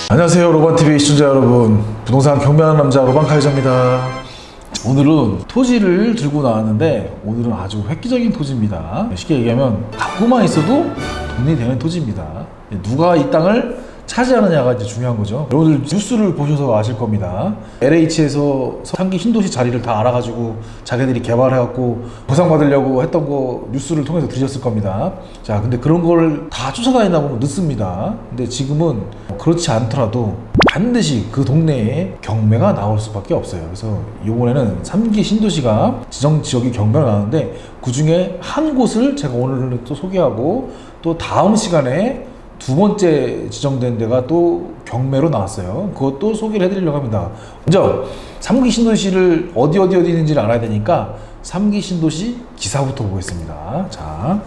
안녕하세요, 로반TV 시청자 여러분. 부동산 경매하는 남자 로반카이저입니다. 오늘은 토지를 들고 나왔는데, 오늘은 아주 획기적인 토지입니다. 쉽게 얘기하면 갖고만 있어도 돈이 되는 토지입니다. 누가 이 땅을 차지하느냐가 이제 중요한 거죠. 여러분들 뉴스를 보셔서 아실 겁니다. LH에서 3기 신도시 자리를 다 알아가지고 자기들이 개발해갖고 보상받으려고 했던 거 뉴스를 통해서 들으셨을 겁니다. 자, 근데 그런 걸 다 쫓아다니다 보면 늦습니다. 근데 지금은 그렇지 않더라도 반드시 그 동네에 경매가 나올 수밖에 없어요. 그래서 이번에는 3기 신도시가 지정 지역이 경매가 나오는데, 그 중에 한 곳을 제가 오늘 또 소개하고, 또 다음 시간에 두 번째 지정된 데가 또 경매로 나왔어요. 그것도 소개를 해드리려고 합니다. 먼저 3기 신도시를 어디 있는지를 알아야 되니까 3기 신도시 기사부터 보겠습니다. 자,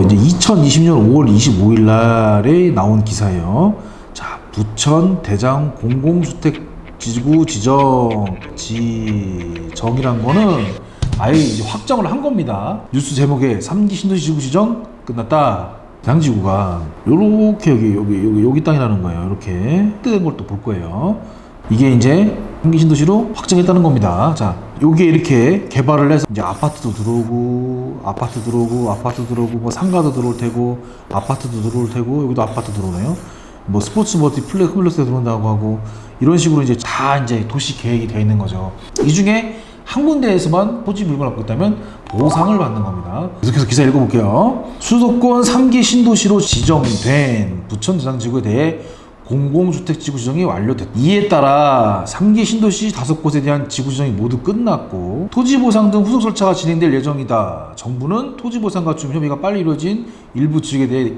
이제 2020년 5월 25일 날에 나온 기사예요. 자, 부천 대장 공공주택지구 지정이란 거는 아예 이제 확정을 한 겁니다. 뉴스 제목에 3기 신도시 지구 지정 끝났다. 대장지구가 요렇게 여기 땅이라는 거예요. 이렇게 뜬 걸 또 볼 거예요. 이게 이제 3기 신도시로 확정했다는 겁니다. 자, 요게 이렇게 개발을 해서 이제 아파트도 들어오고 뭐 상가도 들어올 테고 아파트도 들어올 테고, 여기도 아파트 들어오네요. 뭐 스포츠 멀티플렉스에 들어온다고 하고, 이런 식으로 이제 다 이제 도시 계획이 되어 있는 거죠. 이 중에 한 군데에서만 토지 물건을 갖고 있다면 보상을 받는 겁니다. 계속해서 기사 읽어볼게요. 수도권 3기 신도시로 지정된 부천 대장지구에 대해 공공주택지구 지정이 완료됐다. 이에 따라 3기 신도시 5곳에 대한 지구 지정이 모두 끝났고, 토지보상 등 후속 절차가 진행될 예정이다. 정부는 토지보상 가춤 협의가 빨리 이루어진 일부 지역에 대해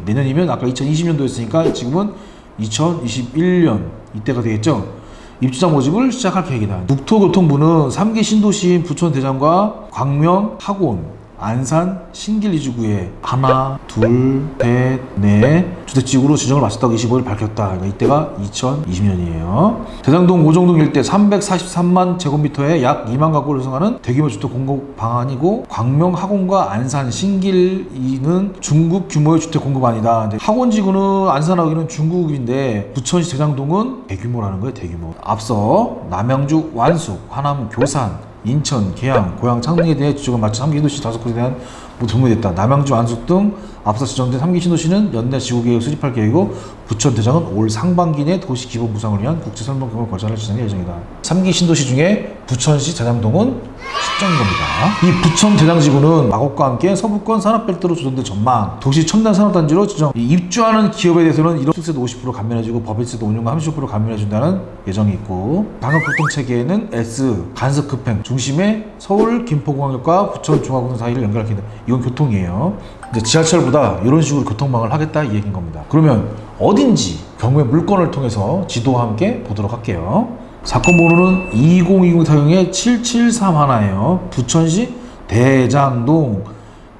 내년이면 아까 2020년도였으니까 지금은 2021년 이때가 되겠죠. 입주자 모집을 시작할 계획이다. 국토교통부는 3기 신도시인 부천 대장과 광명, 학원, 안산, 신길리지구에 하나, 둘, 셋, 넷 주택지구로 지정을 마쳤다고 25일 밝혔다. 그러니까 이때가 2020년이에요. 대장동, 오정동 일대 343만 제곱미터에 약 2만 가구를 형성하는 대규모 주택 공급 방안이고, 광명, 학원과 안산, 신길이는 중국 규모의 주택 공급안이다. 학원지구는 안산하기는 중국인데, 부천시 대장동은 대규모라는 거예요. 대규모. 앞서 남양주, 완숙, 하남, 교산, 인천, 계양, 고양, 창릉에 대해 지정을 마친 3기 신도시 5곳에 대한 모두 종료됐다. 남양주, 안숙 등 앞서 지정된 3기 신도시는 연내 지구계획을 수립할 계획이고, 부천 대장은 올 상반기 내 도시 기본 부상을 위한 국제 설명금을 거절할 예정이다. 3기 신도시 중에 부천시 대장동은 실정인 겁니다. 이 부천 대장지구는 마곡과 함께 서부권 산업벨트로 조성된 전망 도시 첨단 산업단지로 지정. 입주하는 기업에 대해서는 1억 세도 50% 감면해주고 법인세도 운용과 35% 감면해준다는 예정이 있고, 방역교통체계에는 S 간섭급행 중심에 서울 김포공항역과 부천 중화공항 사이를 연결하겠다. 이건 교통이에요. 이제 지하철보다 이런 식으로 교통망을 하겠다 이 얘기인 겁니다. 그러면 어딘지 경매 물건을 통해서 지도와 함께 보도록 할게요. 사건 번호는 2020 타경의 7731예요. 부천시 대장동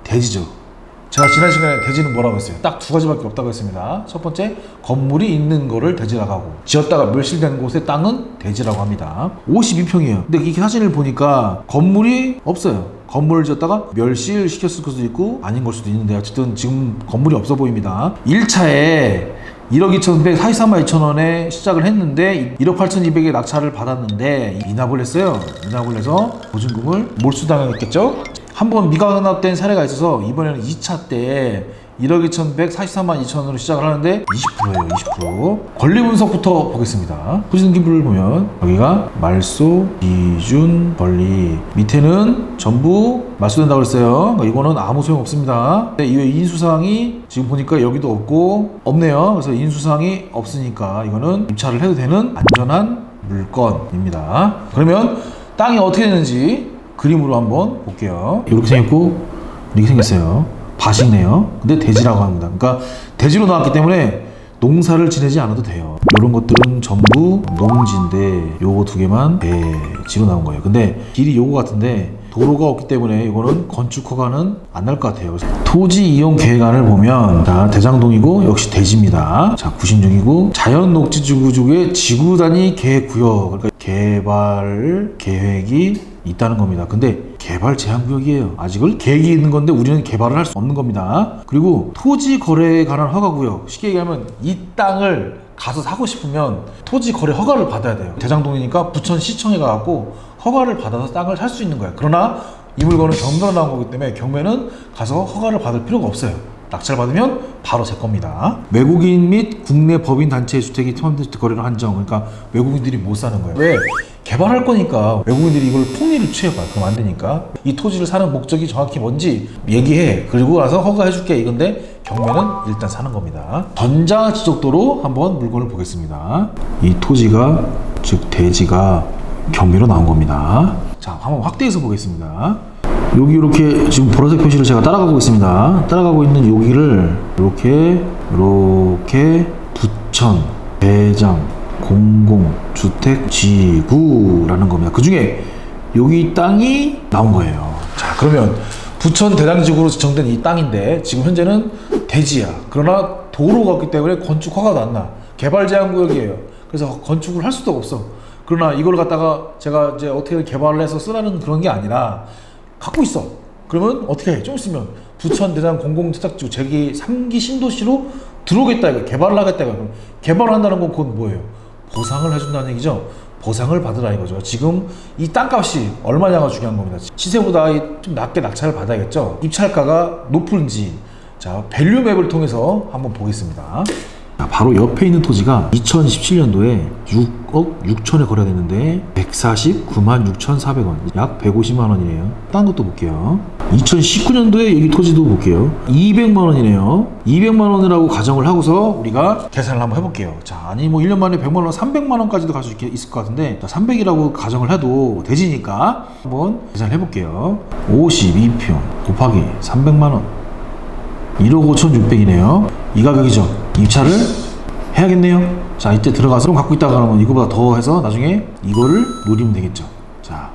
대지죠. 제가 지난 시간에 대지는 뭐라고 했어요? 딱 두 가지밖에 없다고 했습니다. 첫 번째, 건물이 있는 거를 대지라고 하고, 지었다가 멸실된 곳의 땅은 대지라고 합니다. 52평이에요. 근데 이 사진을 보니까 건물이 없어요. 건물을 지었다가 멸실시켰을 수도 있고 아닌 걸 수도 있는데, 어쨌든 지금 건물이 없어 보입니다. 1차에 1억 2,143만 2천원에 시작을 했는데 1억 8,200에 낙찰을 받았는데 미납을 했어요. 미납을 해서 보증금을 몰수당했겠죠. 한번 미납된 사례가 있어서 이번에는 2차 때 1억 2,143만 2천원으로 시작을 하는데 20%예요. 20%. 권리 분석부터 보겠습니다. 토지 등기부를 보면 여기가 말소, 기준, 권리, 밑에는 전부 말소된다고 했어요. 그러니까 이거는 아무 소용 없습니다. 이 인수사항이 지금 보니까 여기도 없네요. 그래서 인수사항이 없으니까 이거는 입찰을 해도 되는 안전한 물건입니다. 그러면 땅이 어떻게 되는지 그림으로 한번 볼게요. 이렇게 생겼고 이렇게 생겼어요. 밭이네요. 근데 대지라고 합니다. 그러니까 대지로 나왔기 때문에 농사를 지내지 않아도 돼요. 이런 것들은 전부 농지인데 요거 두 개만 대지로 나온 거예요. 근데 길이 요거 같은데 도로가 없기 때문에 이거는 건축 허가는 안 날 것 같아요. 토지 이용 계획안을 보면 자, 대장동이고 역시 대지입니다. 자, 구신 중이고 자연 녹지 지구의 지구 단위 계획 구역, 그러니까 개발 계획이 있다는 겁니다. 근데 개발 제한 구역이에요. 아직은 계획이 있는 건데 우리는 개발을 할 수 없는 겁니다. 그리고 토지 거래에 관한 허가 구역, 쉽게 얘기하면 이 땅을 가서 사고 싶으면 토지 거래 허가를 받아야 돼요. 대장동이니까 부천시청에 가갖고 허가를 받아서 땅을 살 수 있는 거야. 그러나 이 물건은 경매로 나온 거기 때문에 경매는 가서 허가를 받을 필요가 없어요. 낙찰 받으면 바로 제 겁니다. 외국인 및 국내 법인 단체의 주택이 포함된 거래를 한정. 그러니까 외국인들이 못 사는 거예요. 왜? 개발할 거니까 외국인들이 이걸 폭리를 취해봐. 그럼 안 되니까. 이 토지를 사는 목적이 정확히 뭔지 얘기해. 그리고 나서 허가해줄게 이건데 경매는 일단 사는 겁니다. 전자지적도로 한번 물건을 보겠습니다. 이 토지가 즉 대지가 경매로 나온 겁니다. 자, 한번 확대해서 보겠습니다. 여기 이렇게 지금 보라색 표시를 제가 따라가고 있습니다. 따라가고 있는 여기를 이렇게 부천 대장 공공주택지구라는 겁니다. 그 중에 여기 땅이 나온 거예요. 자, 그러면 부천 대장지구로 지정된 이 땅인데 지금 현재는 대지야. 그러나 도로가 없기 때문에 건축 허가도 안 나. 개발 제한 구역이에요. 그래서 건축을 할 수도 없어. 그러나 이걸 갖다가 제가 이제 어떻게 개발을 해서 쓰라는 그런 게 아니라 갖고 있어. 그러면 어떻게 해? 좀 있으면 부천 대장 공공주택지구 제기 3기 신도시로 들어오겠다 이거. 개발을 하겠다 이거. 그럼 개발을 한다는 건 그건 뭐예요? 보상을 해준다는 얘기죠. 보상을 받으라 이거죠. 지금 이 땅값이 얼마냐가 중요한 겁니다. 시세보다 좀 낮게 낙찰을 받아야겠죠. 입찰가가 높은지. 자, 밸류맵을 통해서 한번 보겠습니다. 자, 바로 옆에 있는 토지가 2017년도에 6억 6천에 거래됐는데 149만 6,400원, 약 150만 원이네요. 딴 것도 볼게요. 2019년도에 여기 토지도 볼게요. 200만 원이네요. 200만 원이라고 가정을 하고서 우리가 계산을 한번 해볼게요. 자, 아니 뭐 1년 만에 100만 원, 300만 원까지도 갈 수 있을 것 같은데 300이라고 가정을 해도 대지니까 한번 계산을 해볼게요. 52평 곱하기 300만 원 1억 5,600이네요. 이 가격이죠. 입찰을 해야겠네요. 자, 이때 들어가서 좀 갖고 있다가 그러면 이거보다 더 해서 나중에 이거를 노리면 되겠죠. 자,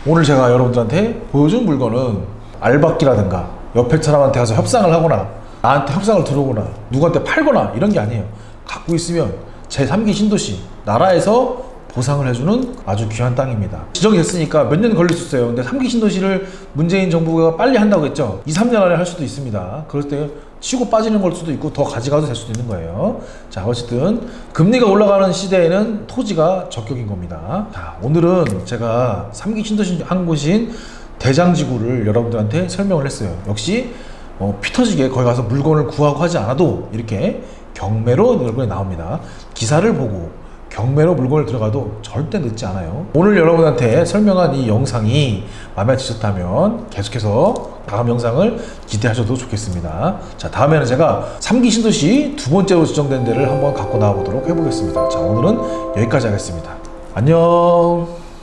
오늘 제가 여러분들한테 보여준 물건은 알박기라든가 옆에 사람한테 가서 협상을 하거나 나한테 협상을 들어오거나 누구한테 팔거나 이런 게 아니에요. 갖고 있으면 제3기 신도시 나라에서 보상을 해주는 아주 귀한 땅입니다. 지정이 됐으니까 몇 년 걸릴 수 있어요. 근데 3기 신도시를 문재인 정부가 빨리 한다고 했죠. 2, 3년 안에 할 수도 있습니다. 그럴 때 치고 빠지는 걸 수도 있고 더 가져가도 될 수도 있는 거예요. 자, 어쨌든 금리가 올라가는 시대에는 토지가 적격인 겁니다. 자, 오늘은 제가 3기 신도시 한 곳인 대장지구를 여러분들한테 설명을 했어요. 역시 피 터지게 거기 가서 물건을 구하고 하지 않아도 이렇게 경매로 물건이 나옵니다. 기사를 보고 경매로 물건을 들어가도 절대 늦지 않아요. 오늘 여러분한테 설명한 이 영상이 마음에 드셨다면 계속해서 다음 영상을 기대하셔도 좋겠습니다. 자, 다음에는 제가 3기 신도시 두 번째로 지정된 데를 한번 갖고 나와 보도록 해보겠습니다. 자, 오늘은 여기까지 하겠습니다. 안녕.